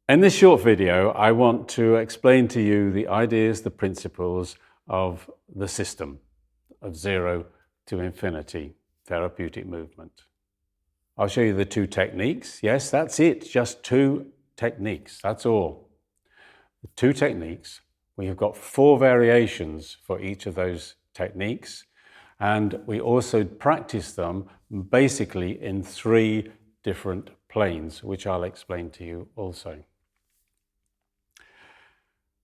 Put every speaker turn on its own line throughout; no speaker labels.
In this short video, I want to explain to you the ideas, the principles of the system of 0 to infinity therapeutic movement. I'll show you the two techniques. Yes, that's it, just two techniques, that's all. The two techniques. We have got 4 variations for each of those techniques, and we also practice them basically in 3 different planes, which I'll explain to you also.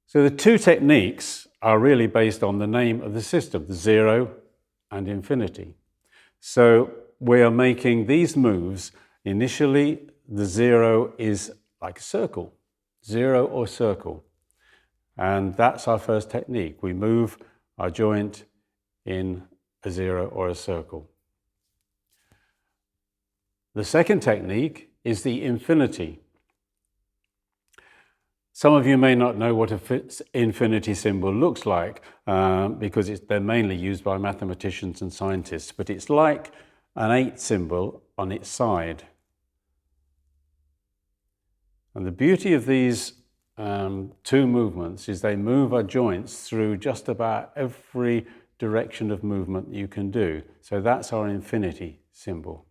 So the two techniques are really based on the name of the system, the 0 and infinity. So we are making these moves. Initially, the 0 is like a circle, 0 or circle. And that's our first technique. We move our joint in a 0 or a circle. The second technique is the infinity. Some of you may not know what an infinity symbol looks like because they're mainly used by mathematicians and scientists, but it's like an 8 symbol on its side. And the beauty of these two movements is they move our joints through just about every direction of movement you can do. So that's our infinity symbol,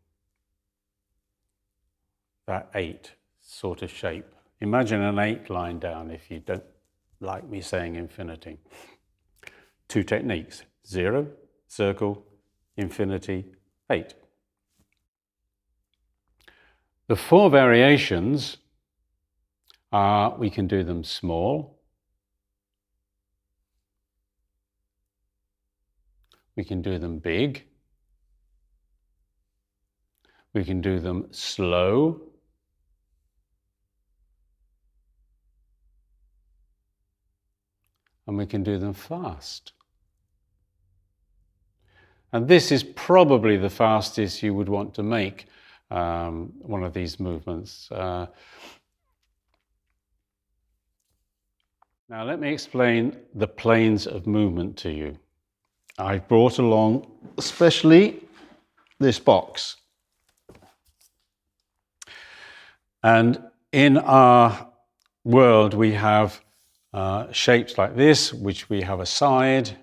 that 8 sort of shape. Imagine an 8 line down if you don't like me saying infinity. Two techniques, 0, circle, infinity, 8. The 4 variations are, we can do them small, we can do them big, we can do them slow, and we can do them fast. And this is probably the fastest you would want to make one of these movements. Now let me explain the planes of movement to you. I brought along especially this box. And in our world we have shapes like this, which we have a side,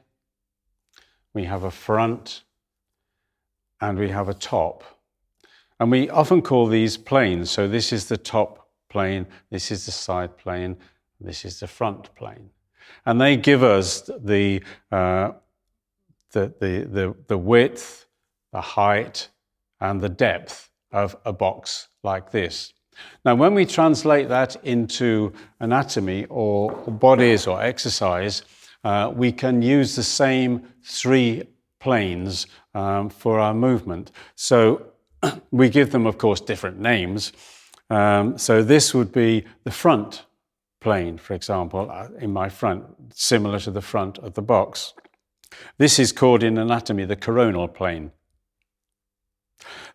we have a front, and we have a top. And we often call these planes. So this is the top plane, this is the side plane, this is the front plane. And they give us the width, the height, and the depth of a box like this. Now, when we translate that into anatomy or bodies or exercise, we can use the same 3 planes for our movement. So we give them, of course, different names. So this would be the front plane, for example, in my front, similar to the front of the box. This is called in anatomy the coronal plane.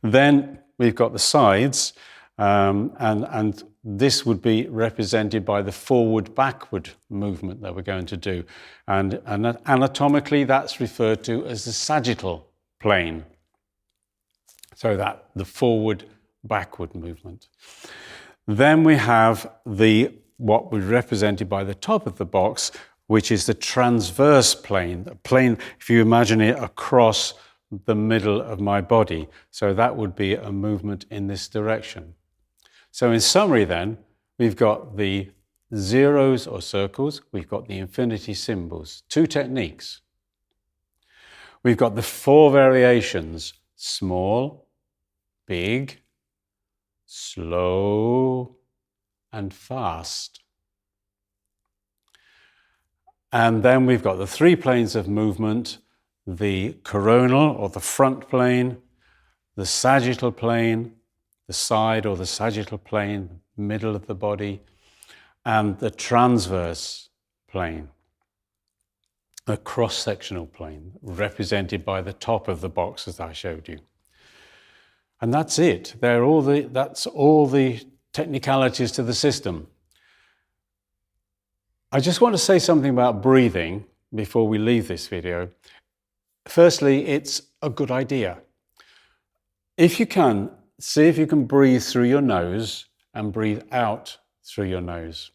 Then we've got the sides, and this would be represented by the forward-backward movement that we're going to do. And anatomically, that's referred to as the sagittal plane. So that the forward-backward movement. Then we have what was represented by the top of the box, which is the transverse plane. The plane, if you imagine it across the middle of my body. So that would be a movement in this direction. So in summary then, we've got the zeros or circles, we've got the infinity symbols, 2 techniques. We've got the 4 variations, small, big, slow, and fast. And then we've got the 3 planes of movement, the coronal or the front plane, the sagittal plane, the side or the sagittal plane, middle of the body, and the transverse plane, the cross-sectional plane, represented by the top of the box as I showed you. And that's it. That's all the technicalities to the system. I just want to say something about breathing before we leave this video. Firstly, it's a good idea. If you can, see if you can breathe through your nose and breathe out through your nose.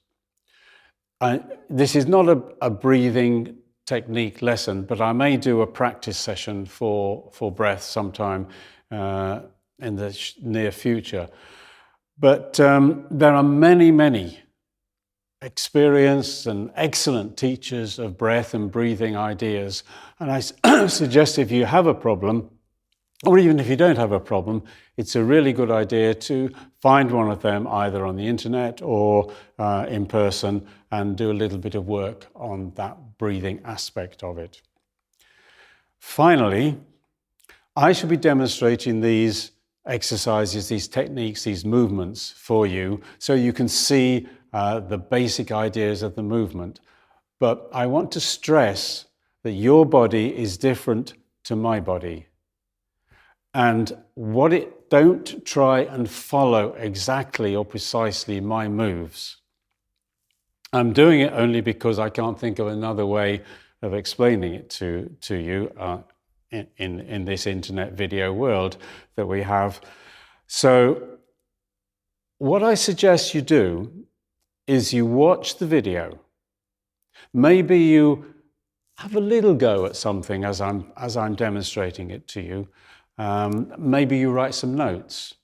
This is not a breathing technique lesson, but I may do a practice session for breath sometime in the near future. But there are many experienced and excellent teachers of breath and breathing ideas. And I suggest if you have a problem, or even if you don't have a problem, it's a really good idea to find one of them either on the internet or in person and do a little bit of work on that breathing aspect of it. Finally, I shall be demonstrating these exercises, these techniques, these movements for you so you can see the basic ideas of the movement. But I want to stress that your body is different to my body. And don't try and follow exactly or precisely my moves. I'm doing it only because I can't think of another way of explaining it to you in this internet video world that we have. So what I suggest you do is you watch the video. Maybe you have a little go at something as I'm demonstrating it to you. Maybe you write some notes.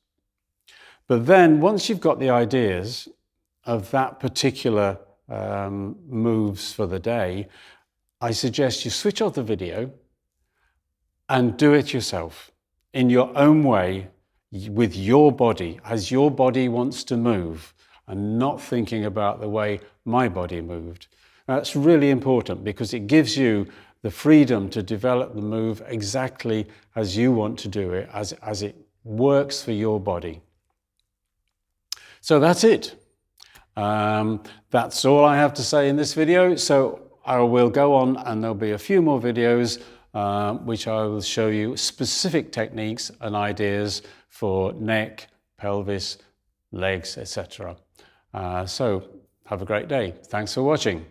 But then once you've got the ideas of that particular moves for the day, I suggest you switch off the video and do it yourself in your own way with your body, as your body wants to move, and not thinking about the way my body moved. That's really important because it gives you the freedom to develop the move exactly as you want to do it, as it works for your body. So that's it. That's all I have to say in this video. So I will go on and there'll be a few more videos which I will show you specific techniques and ideas for neck, pelvis, legs, etc. So have a great day. Thanks for watching.